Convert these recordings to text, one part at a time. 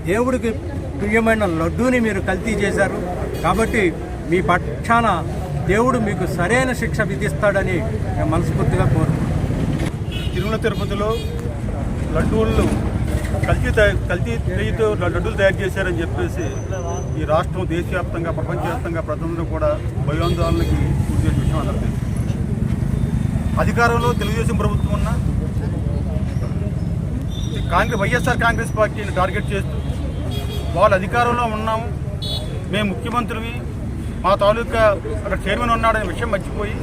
దేవుడికి ప్రియమైన లడ్డూని మీరు కల్తీ చేశారు. కాబట్టి మీ పక్షాన దేవుడు మీకు సరైన శిక్ష విధిస్తాడని మేము మనస్ఫూర్తిగా కోరుతున్నాం. తిరుమల తిరుపతిలో లడ్డూళ్ళు కల్తీ నెయ్యితో లడ్డూలు తయారు చేశారని చెప్పేసి ఈ రాష్ట్రం దేశవ్యాప్తంగా ప్రపంచవ్యాప్తంగా ప్రజలందరూ కూడా భయాందోళనకి గురి చేసే విషయం అందరికీ తెలుసు. అధికారంలో తెలుగుదేశం ప్రభుత్వం ఉన్న వైఎస్ఆర్ కాంగ్రెస్ పార్టీని టార్గెట్ చేస్తూ వాళ్ళు అధికారంలో ఉన్నాము, మేము ముఖ్యమంత్రివి, మా తాలూకా అక్కడ చైర్మన్ ఉన్నాడనే విషయం మర్చిపోయి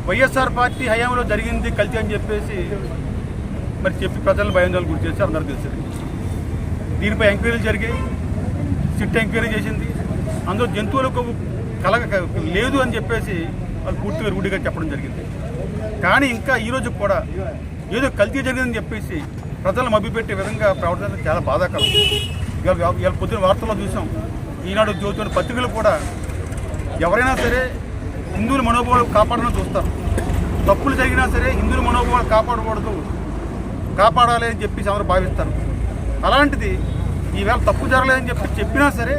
వైఎస్ఆర్ పార్టీ హయాంలో జరిగింది కల్తీ అని చెప్పేసి మరి చెప్పి ప్రజలను భయాందోళనకు గురి చేసి అందరూ తెలిసింది. దీనిపై ఎంక్వైరీలు జరిగాయి, సిట్ ఎంక్వైరీ చేసింది. అందులో జంతువులకు లేదు అని చెప్పేసి వాళ్ళు పూర్తిగా రూఢిగా చెప్పడం జరిగింది. కానీ ఇంకా ఈరోజు కూడా ఏదో కల్తీ జరిగిందని చెప్పేసి ప్రజలను మభ్యపెట్టే విధంగా ప్రవర్తించడం చాలా బాధాకరం. ఇవాళ పొద్దున వార్తల్లో చూసాం, ఈనాడు జ్యోతి పత్రికలు కూడా ఎవరైనా సరే హిందువుల మనోభావాలు కాపాడాలని చూస్తారు. తప్పులు జరిగినా సరే హిందువుల మనోభావాలు కాపాడాలి అని చెప్పేసి అందరూ భావిస్తారు. అలాంటిది ఈవేళ తప్పు జరగలేదని చెప్పినా సరే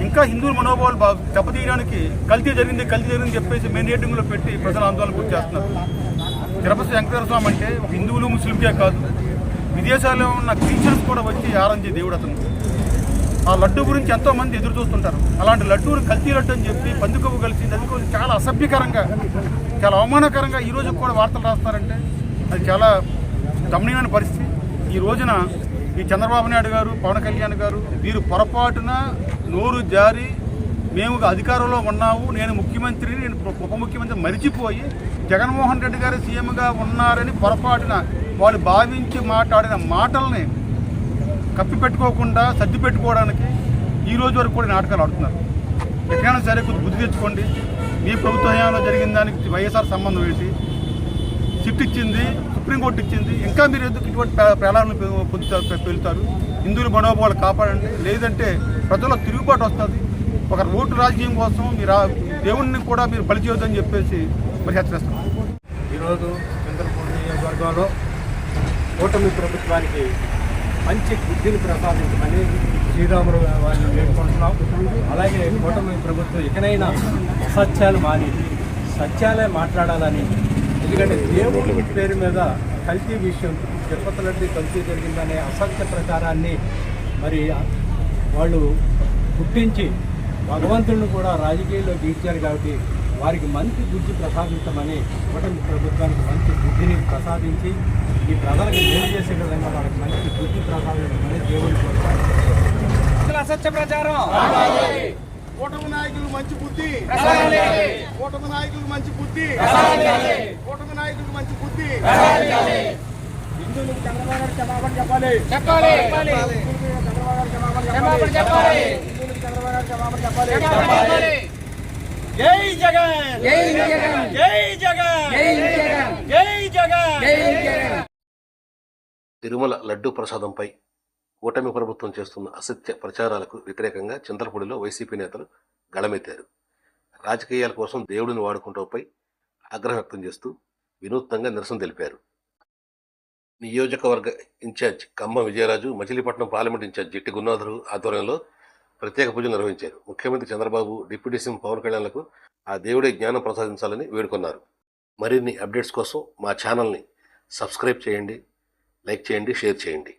ఇంకా హిందువుల మనోభావాలు దెబ్బతీయడానికి కల్తీ జరిగిందని చెప్పేసి మెయిన్ హెడ్డింగ్లో పెట్టి ప్రజలు ఆందోళన గురి చేస్తున్నారు. తిరుపతి వెంకటేశ్వర స్వామి అంటే ఒక హిందువులు ముస్లింకే కాదు, విదేశాల్లో ఉన్న క్రిస్టియన్స్ కూడా వచ్చి ఆరాధించే దేవుడు అతను. ఆ లడ్డు గురించి ఎంతోమంది ఎదురు చూస్తుంటారు. అలాంటి లడ్డూని కల్తీ లడ్డు అని చెప్పి పందుకొవ్వు కలిసి అందుకోసం చాలా అసభ్యకరంగా, చాలా అవమానకరంగా ఈరోజు కూడా వార్తలు రాస్తారంటే అది చాలా దమనీయమైన పరిస్థితి. ఈ రోజున ఈ చంద్రబాబు నాయుడు గారు, పవన్ కళ్యాణ్ గారు వీరు పొరపాటున నోరు జారి మేము అధికారంలో ఉన్నాము, నేను ముఖ్యమంత్రిని, నేను ఉప ముఖ్యమంత్రి మరిచిపోయి జగన్మోహన్ రెడ్డి గారు సీఎంగా ఉన్నారని పొరపాటున వాళ్ళు భావించి మాట్లాడిన మాటల్ని కప్పిపెట్టుకోకుండా సర్ది పెట్టుకోవడానికి ఈ రోజు వరకు కూడా నాటకాలు ఆడుతున్నారు. ఎక్కడైనా సరే కొద్ది బుద్ధి తెచ్చుకోండి. మీ ప్రభుత్వ హయాంలో జరిగిన దానికి వైఎస్ఆర్ సంబంధం ఏంటి? సిట్ ఇచ్చింది, సుప్రీంకోర్టు ఇచ్చింది, ఇంకా మీరు ఎందుకు ఇటువంటి ప్రళాలను పెళ్తారు? హిందువుల మనోభావాలు కాపాడండి, లేదంటే ప్రజల్లో తిరుగుబాటు వస్తుంది. ఒక ఓటు రాజకీయం కోసం మీరు దేవుణ్ణి కూడా మీరు బలి చేయొద్దని చెప్పేసి మరి హెచ్చరిస్తున్నారు. ఈరోజు చంద్రపూడి నియోజకవర్గంలో కూటమి ప్రభుత్వానికి మంచి బుద్ధిని ప్రసాదించమని శ్రీరాములు వారిని వేడుకుంటున్నాం. అలాగే కూటమి ప్రభుత్వం ఎక్కడైనా అసత్యాలు మాని సత్యాలే మాట్లాడాలని, ఎందుకంటే దేవుడి పేరు మీద కల్తీ విషయం, తిరుపతి లడ్డు కల్తీ జరిగిందనే అసత్య ప్రచారాన్ని మరి వాళ్ళు గుర్తించి భగవంతుడిని కూడా రాజకీయాల్లో గీర్చారు. కాబట్టి వారికి మంచి బుద్ధి ప్రసాదించమని కూటమి ప్రభుత్వానికి మంచి బుద్ధిని ప్రసాదించి ఈ ప్రజలకు మేలు చేసే విధంగా వాళ్ళకి మంచి బుద్ధి ప్రసాదించమని దేవుడి కోరుతారు. అసత్య ప్రచారం కూటమి నాయకులు మంచి బుద్ధి, కూటమి నాయకులు మంచి బుద్ధి, కూటమి నాయకులు మంచి బుద్ధి. హిందువులకు చంద్రబాబు గారు క్షమాపణ చెప్పాలి, చెప్పాలి, చంద్రబాబు గారు చెప్పాలి, హిందువులకు చంద్రబాబు గారు క్షమాపణ చెప్పాలి. జై జగన్, జై జగన్, జై జగన్, జై జగన్, జై జగన్. తిరుమల లడ్డూ ప్రసాదంపై కూటమి ప్రభుత్వం చేస్తున్న అసత్య ప్రచారాలకు వ్యతిరేకంగా చింతలపూడిలో వైసీపీ నేతలు గళమెత్తారు. రాజకీయాల కోసం దేవుడిని వాడుకుంటూపై ఆగ్రహం వ్యక్తం చేస్తూ వినూత్నంగా నిరసన తెలిపారు. నియోజకవర్గ ఇన్ఛార్జ్ కమ్మ విజయరాజు, మచిలీపట్నం పార్లమెంట్ ఇన్ఛార్జ్ జిట్టి గున్నాధరు ఆధ్వర్యంలో ప్రత్యేక పూజలు నిర్వహించారు. ముఖ్యమంత్రి చంద్రబాబు, డిప్యూటీ సీఎం పవన్ కళ్యాణ్లకు ఆ దేవుడే జ్ఞానం ప్రసాదించాలని వేడుకున్నారు. మరిన్ని అప్డేట్స్ కోసం మా ఛానల్ని సబ్స్క్రైబ్ చేయండి, లైక్ చేయండి, షేర్ చేయండి.